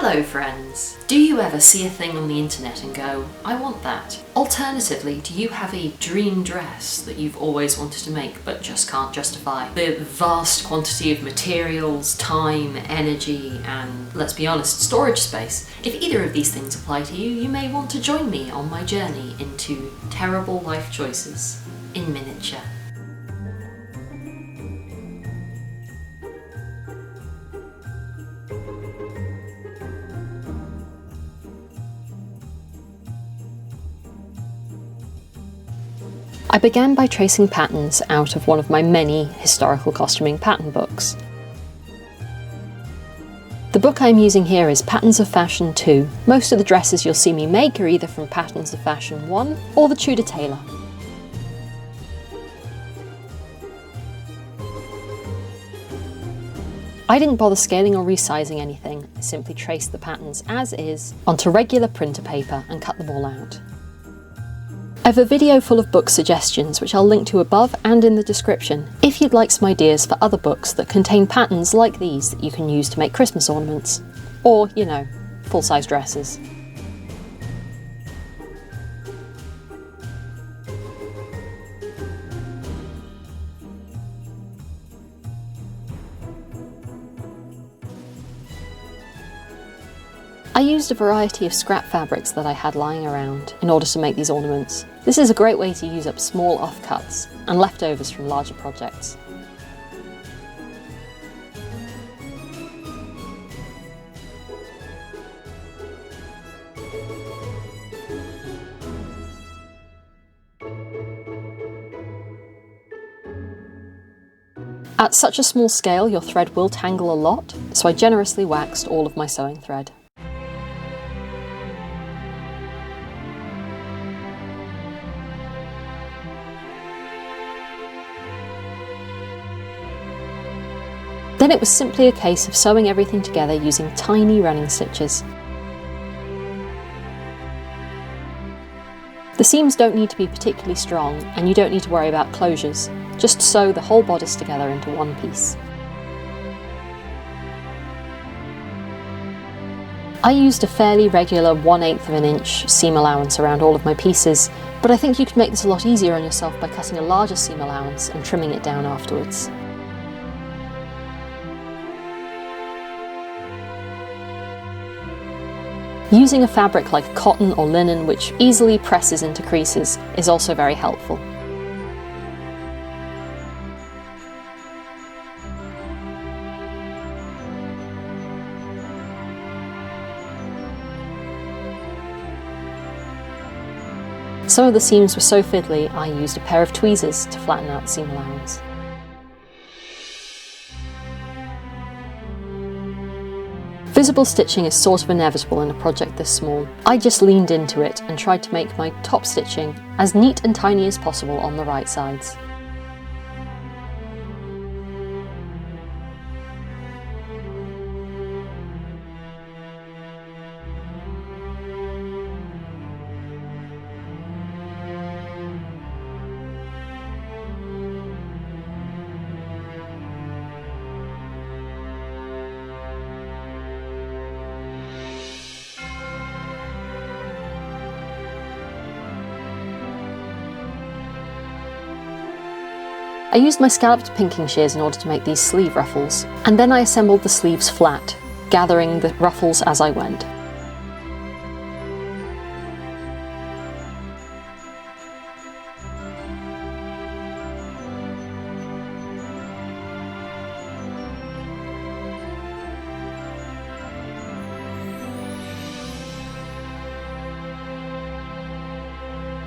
Hello friends! Do you ever see a thing on the internet and go, I want that? Alternatively, do you have a dream dress that you've always wanted to make but just can't justify the vast quantity of materials, time, energy and, let's be honest, storage space? If either of these things apply to you, you may want to join me on my journey into terrible life choices in miniature. I began by tracing patterns out of one of my many historical costuming pattern books. The book I'm using here is Patterns of Fashion 2. Most of the dresses you'll see me make are either from Patterns of Fashion 1 or the Tudor Tailor. I didn't bother scaling or resizing anything, I simply traced the patterns as is onto regular printer paper and cut them all out. I have a video full of book suggestions which I'll link to above and in the description if you'd like some ideas for other books that contain patterns like these that you can use to make Christmas ornaments. Or, you know, full-size dresses. I used a variety of scrap fabrics that I had lying around in order to make these ornaments. This is a great way to use up small offcuts and leftovers from larger projects. At such a small scale, your thread will tangle a lot, so I generously waxed all of my sewing thread. Then it was simply a case of sewing everything together using tiny running stitches. The seams don't need to be particularly strong and you don't need to worry about closures, just sew the whole bodice together into one piece. I used a fairly regular 1/8 of an inch seam allowance around all of my pieces, but I think you could make this a lot easier on yourself by cutting a larger seam allowance and trimming it down afterwards. Using a fabric like cotton or linen which easily presses into creases is also very helpful. Some of the seams were so fiddly I used a pair of tweezers to flatten out the seam allowance. Visible stitching is sort of inevitable in a project this small. I just leaned into it and tried to make my top stitching as neat and tiny as possible on the right sides. I used my scalloped pinking shears in order to make these sleeve ruffles, and then I assembled the sleeves flat, gathering the ruffles as I went.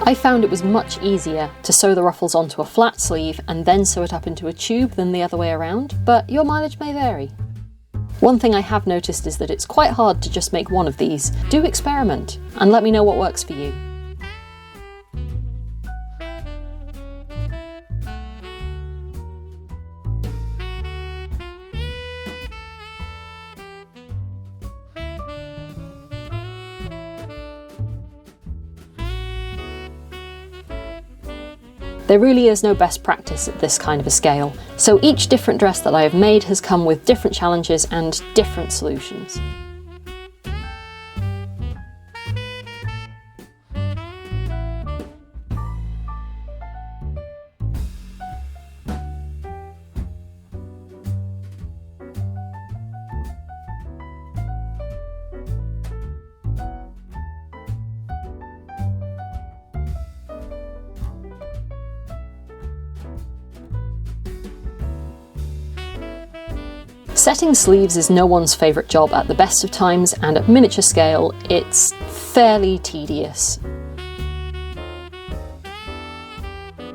I found it was much easier to sew the ruffles onto a flat sleeve and then sew it up into a tube than the other way around, but your mileage may vary. One thing I have noticed is that it's quite hard to just make one of these. Do experiment and let me know what works for you. There really is no best practice at this kind of a scale, so each different dress that I have made has come with different challenges and different solutions. Setting sleeves is no one's favourite job at the best of times, and at miniature scale it's fairly tedious.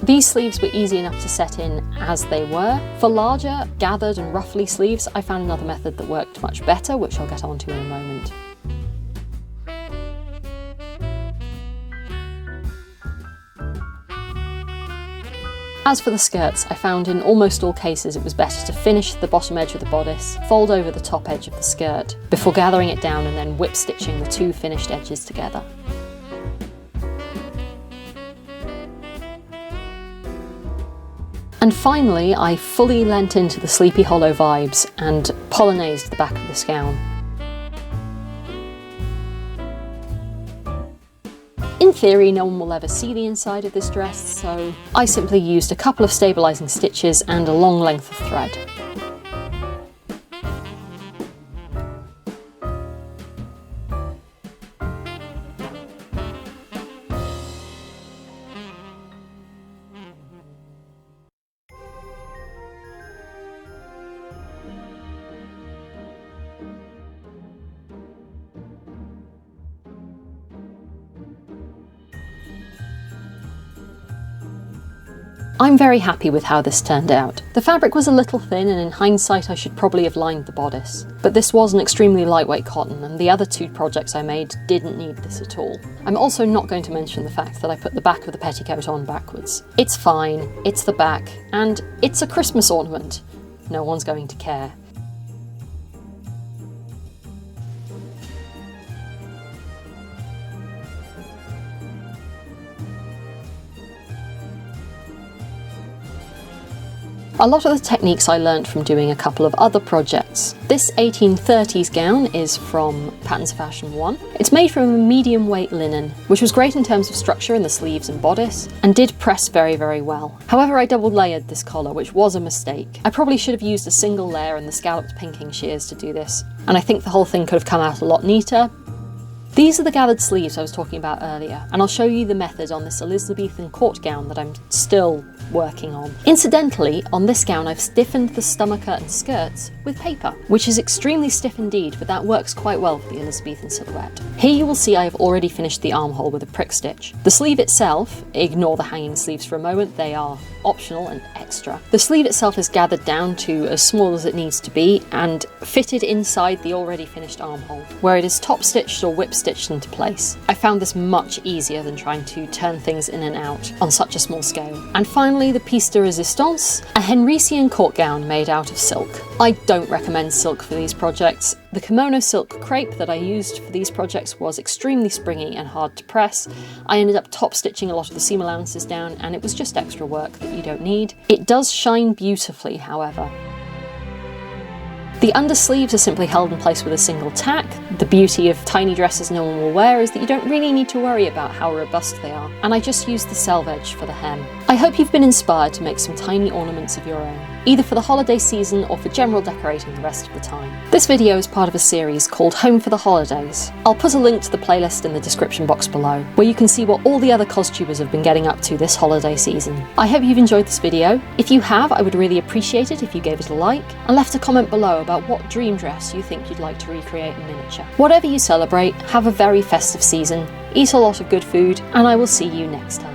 These sleeves were easy enough to set in as they were. For larger, gathered and ruffly sleeves, I found another method that worked much better, which I'll get onto in a moment. As for the skirts, I found in almost all cases it was better to finish the bottom edge of the bodice, fold over the top edge of the skirt, before gathering it down and then whip stitching the two finished edges together. And finally, I fully lent into the Sleepy Hollow vibes and polonazed the back of this gown. In theory, no one will ever see the inside of this dress, so I simply used a couple of stabilising stitches and a long length of thread. I'm very happy with how this turned out. The fabric was a little thin, and in hindsight I should probably have lined the bodice. But this was an extremely lightweight cotton, and the other two projects I made didn't need this at all. I'm also not going to mention the fact that I put the back of the petticoat on backwards. It's fine, it's the back, and it's a Christmas ornament. No one's going to care. A lot of the techniques I learnt from doing a couple of other projects. This 1830s gown is from Patterns of Fashion 1. It's made from a medium weight linen, which was great in terms of structure in the sleeves and bodice, and did press very, very well. However, I double layered this collar, which was a mistake. I probably should have used a single layer and the scalloped pinking shears to do this, and I think the whole thing could have come out a lot neater. These are the gathered sleeves I was talking about earlier, and I'll show you the method on this Elizabethan court gown that I'm still working on. Incidentally, on this gown I've stiffened the stomacher and skirts with paper, which is extremely stiff indeed, but that works quite well for the Elizabethan silhouette. Here you will see I have already finished the armhole with a prick stitch. The sleeve itself, ignore the hanging sleeves for a moment, they are optional and extra. The sleeve itself is gathered down to as small as it needs to be and fitted inside the already finished armhole, where it is top stitched or whip stitched into place. I found this much easier than trying to turn things in and out on such a small scale. And finally, the piece de resistance, a Henrician court gown made out of silk. I don't recommend silk for these projects. The kimono silk crepe that I used for these projects was extremely springy and hard to press. I ended up top stitching a lot of the seam allowances down, and it was just extra work that you don't need. It does shine beautifully, however. The undersleeves are simply held in place with a single tack. The beauty of tiny dresses no one will wear is that you don't really need to worry about how robust they are, and I just used the selvage for the hem. I hope you've been inspired to make some tiny ornaments of your own, either for the holiday season or for general decorating the rest of the time. This video is part of a series called Home for the Holidays. I'll put a link to the playlist in the description box below, where you can see what all the other costumers have been getting up to this holiday season. I hope you've enjoyed this video. If you have, I would really appreciate it if you gave it a like, and left a comment below about what dream dress you think you'd like to recreate in miniature. Whatever you celebrate, have a very festive season, eat a lot of good food, and I will see you next time.